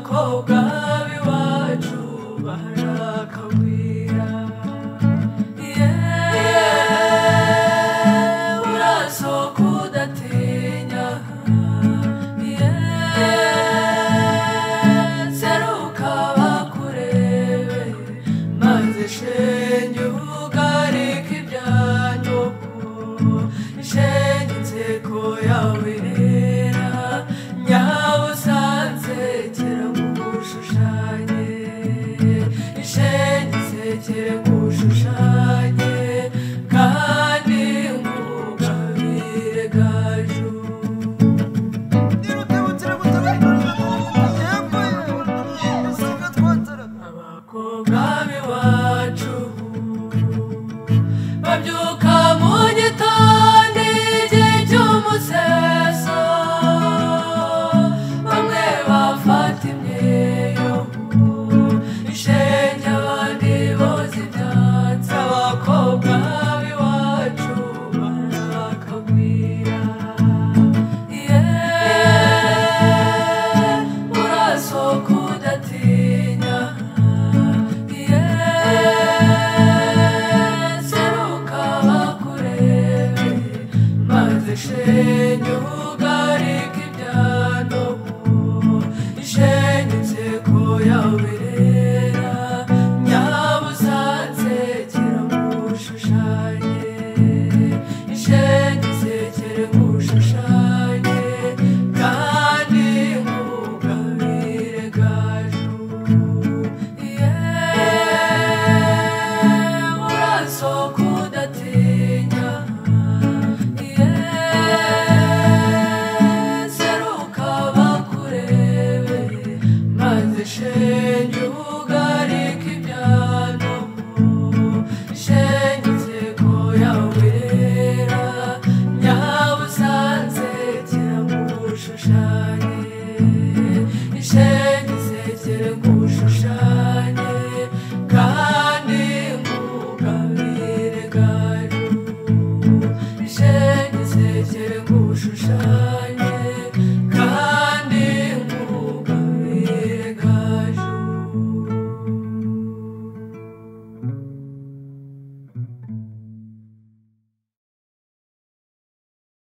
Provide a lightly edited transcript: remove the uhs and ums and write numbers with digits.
abakobwa b'iwacu barakagwira urasohoka udatinya seruka bakurebe maze shenge ugarika ibyanyu shenge inseko yawe irera nyabusanze kera ngushushanye shenge nsekere ngushushanye kandi nkugabire gaju abakobwa b'iwacu babyuka mu gitondo igihe cy'umuseso bamwe bafata imyeyo ishenge abandi boza ibyatsi abakobwa b'iwacu barakagwira urasohoka udatinya seruka bakurebe maze shenge ugarika ibyano ishenge inseko yawe irera nyabusanze kera ngushushanye ishenge nsekere ngushushanye kandi nkugabire gaju urasohoka udatinya seruka bakurebe maze shenge